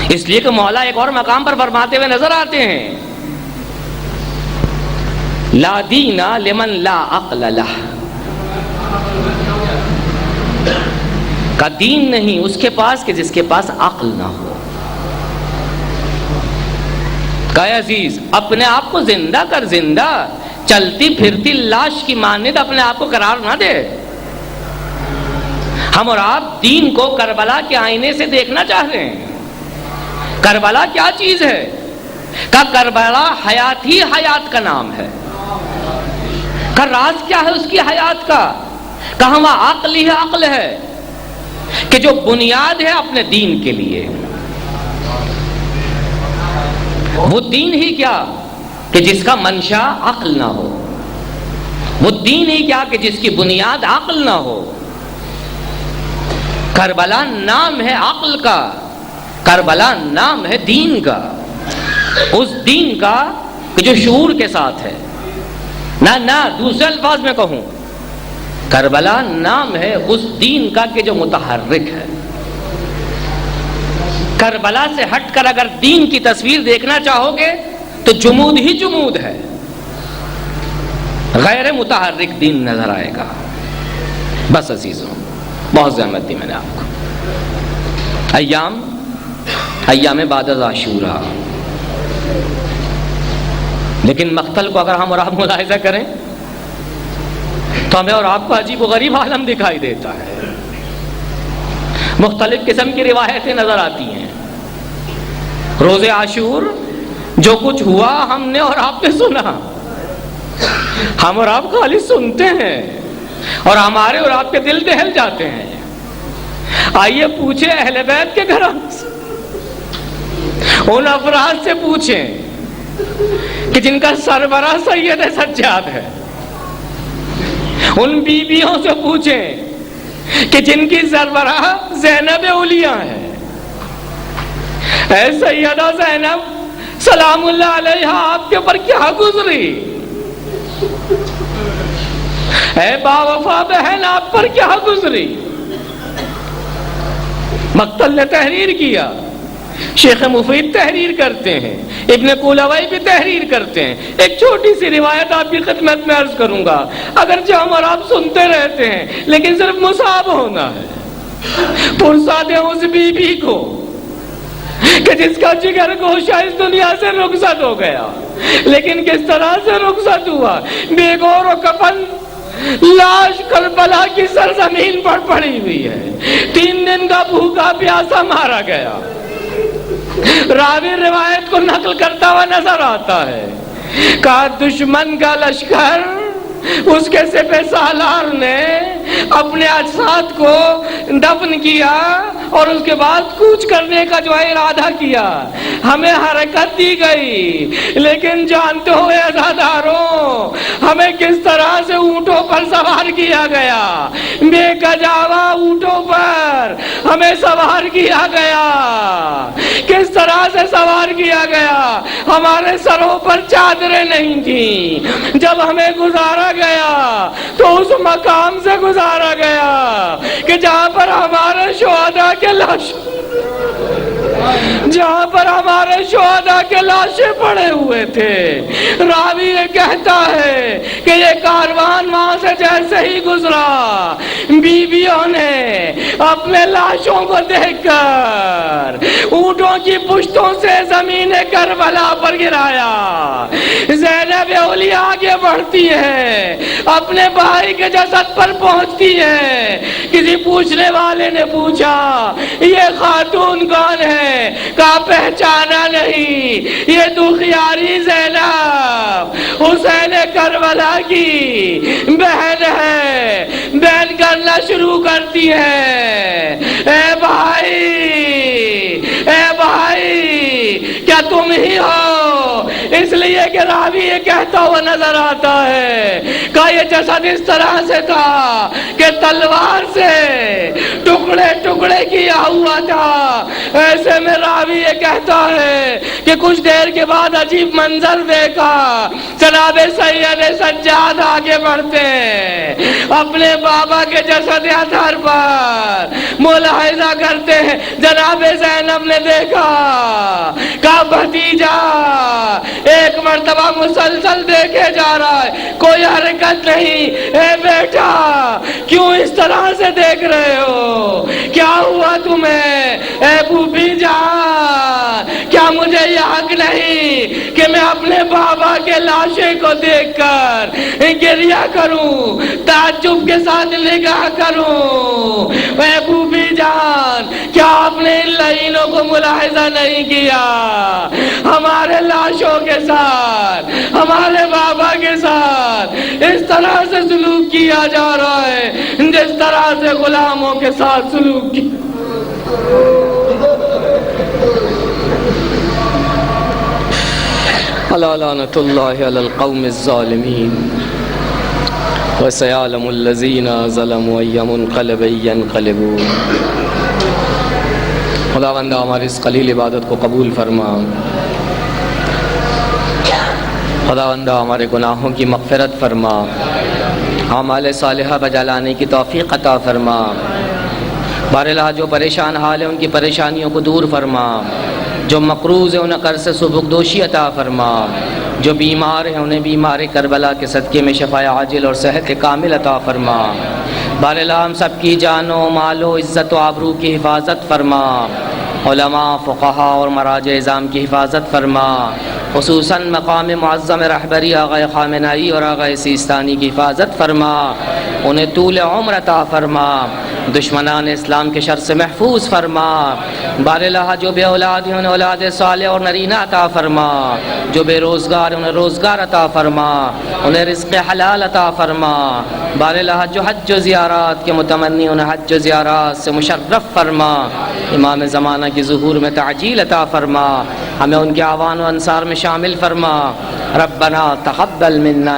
اس لیے کہ مولا ایک اور مقام پر فرماتے ہوئے نظر آتے ہیں لا دین لمن لا عقل لہ. کا دین نہیں اس کے پاس کہ جس کے پاس عقل نہ ہو. کہ عزیز اپنے آپ کو زندہ کر، زندہ چلتی پھرتی لاش کی مانند اپنے آپ کو قرار نہ دے۔ ہم اور آپ دین کو کربلا کے آئینے سے دیکھنا چاہ رہے ہیں۔ کربلا کیا چیز ہے؟ کہ کربلا حیات ہی حیات کا نام ہے۔ کہ راز کیا ہے اس کی حیات کا؟ کہ ہم عقل ہی عقل ہے، کہ جو بنیاد ہے اپنے دین کے لیے۔ وہ دین ہی کیا کہ جس کا منشا عقل نہ ہو، وہ دین ہی کیا کہ جس کی بنیاد عقل نہ ہو۔ کربلا نام ہے عقل کا، کربلا نام ہے دین کا، اس دین کا کہ جو شعور کے ساتھ ہے۔ نہ دوسرے الفاظ میں کہوں، کربلا نام ہے اس دین کا کہ جو متحرک ہے۔ کربلا سے ہٹ کر اگر دین کی تصویر دیکھنا چاہو گے تو جمود ہی جمود ہے، غیر متحرک دین نظر آئے گا۔ بس عزیزوں، بہت زحمت دی میں نے آپ کو۔ ایام بعد از عاشورہ، لیکن مقتل کو اگر ہم اور آپ ملاحظہ کریں تو ہمیں اور آپ کو عجیب و غریب عالم دکھائی دیتا ہے۔ مختلف قسم کی روایتیں نظر آتی ہیں۔ روز عاشور جو کچھ ہوا ہم نے اور آپ نے سنا، ہم اور آپ خالی سنتے ہیں اور ہمارے اور آپ کے دل دہل جاتے ہیں۔ آئیے پوچھیں اہل بیت کے گھروں سے، ان افراد سے پوچھیں کہ جن کا سربراہ سید سجاد ہے، ان بیویوں سے پوچھیں کہ جن کی سربراہ زینب اولیاء ہے۔ اے سیدہ زینب سلام اللہ علیہ، آپ کے اوپر کیا گزری؟ اے باوفا بہن آپ پر کیا گزری؟ مقتل نے تحریر کیا، شیخ مفید تحریر کرتے ہیں، ابن قولوی بھی تحریر کرتے ہیں۔ ایک چھوٹی سی روایت آپ کی خدمت میں عرض کروں گا، اگرچہ ہم اور آپ سنتے رہتے ہیں لیکن صرف مصاب ہونا ہے۔ پرساد اس بی بی کو کہ جس کا جگر گوشہ اس دنیا سے رخصت ہو گیا، لیکن کس طرح سے رخصت ہوا؟ بے گور و کفن لاش کربلا کی سرزمین پر پڑی ہوئی ہے، 3 دن کا بھوکا پیاسا مارا گیا۔ راوی روایت کو نقل کرتا ہوا نظر آتا ہے، کہا دشمن کا لشکر اس کے سپہ سالار نے اپنے اجساد کو دفن کیا اور اس کے بعد کوچ کرنے کا جو ہے ارادہ کیا۔ ہمیں حرکت دی گئی، لیکن جانتے ہوئے عزاداروں ہمیں کس طرح سے اونٹوں پر سوار کیا گیا، بے گجاوا اونٹوں پر ہمیں سوار کیا گیا۔ کس طرح سے سوار کیا گیا؟ ہمارے سروں پر چادریں نہیں تھیں، جب ہمیں گزارا گیا تو اس مقام سے گزارا گیا کہ جہاں پر ہمارے شہداء کے لاشیں پڑے ہوئے تھے۔ راوی یہ کہتا ہے کہ یہ کاروان وہاں سے جیسے ہی گزرا، بیویوں نے اپنے لاشوں کو دیکھ کر اونٹوں کی پشتوں سے زمین کربلا پر گرایا۔ زینب اولیاء آگے بڑھتی ہے، اپنے بھائی کے جسد پر پہنچتی ہے۔ کسی پوچھنے والے نے پوچھا یہ خاتون کون ہے؟ کہا پہچانا نہیں، یہ دخیاری زینب حسین کربلا کی بہن ہے۔ بہن کرنا شروع کرتی ہے، اے بھائی کیا تم ہی ہو؟ اس لیے کہ راوی یہ کہتا ہوا نظر آتا ہے کہ یہ جسد اس طرح سے تھا کہ تلوار سے ٹکڑے ٹکڑے کیا ہوا تھا۔ ایسے میں راوی یہ کہتا ہے کہ کچھ دیر کے بعد عجیب منظر دیکھا، جناب سید سجاد آگے بڑھتے ہیں، اپنے بابا کے جسد اطہر پر ملاحظہ کرتے ہیں۔ جناب زینب نے دیکھا، کہا بھتیجا ایک مرتبہ مسلسل دیکھے جا رہا ہے، کوئی حرکت نہیں۔ اے بیٹا کیوں اس طرح سے دیکھ رہے ہو؟ کیا ہوا تمہیں؟ اے بوبی جان کیا مجھے یہ حق نہیں اپنے بابا کے لاشے کو دیکھ کر گریہ کروں، تعجب کے ساتھ نگاہ کروں۔ محبوبی جان، کیا آپ نے ان لعینوں کو ملاحظہ نہیں کیا؟ ہمارے لاشوں کے ساتھ، ہمارے بابا کے ساتھ اس طرح سے سلوک کیا جا رہا ہے جس طرح سے غلاموں کے ساتھ سلوک کیا۔ الا لعنۃ اللہ علی القوم الظالمین وسيعلم الذين ظلموا أي منقلب ينقلبون۔ خداوند ہماری اس قلیل عبادت کو قبول فرما، خداوند ہمارے گناہوں کی مغفرت فرما، اعمال صالحہ بجا لانے کی توفیق عطا فرما۔ باراللہ جو پریشان حال ہیں ان کی پریشانیوں کو دور فرما، جو مقروض ہیں انہیں قرض سے سبکدوشی عطا فرما، جو بیمار ہیں انہیں بیمار کربلا کے صدقے میں شفاء عاجل اور صحت کامل عطا فرما۔ باراللہ ہم سب کی جان و مال و عزت و آبرو کی حفاظت فرما، علماء، فقہا اور مراجع اعظام کی حفاظت فرما، خصوصاً مقام معظم رہبری آغا خامنائی اور آغا سیستانی کی حفاظت فرما، انہیں طول عمر عطا فرما، دشمنان اسلام کے شر سے محفوظ فرما۔ باراللہ جو بے اولاد ہیں انہیں اولاد صالح اور نرینہ عطا فرما، جو بے روزگار ہیں انہیں روزگار عطا فرما، انہیں رزق حلال عطا فرما۔ باراللہ جو حج و زیارات کے متمنی انہیں حج و زیارات سے مشرف فرما، امام زمانہ کی ظہور میں تعجیل عطا فرما، ہمیں ان کے اعوان و انصار میں شامل فرما۔ ربنا تقبل منا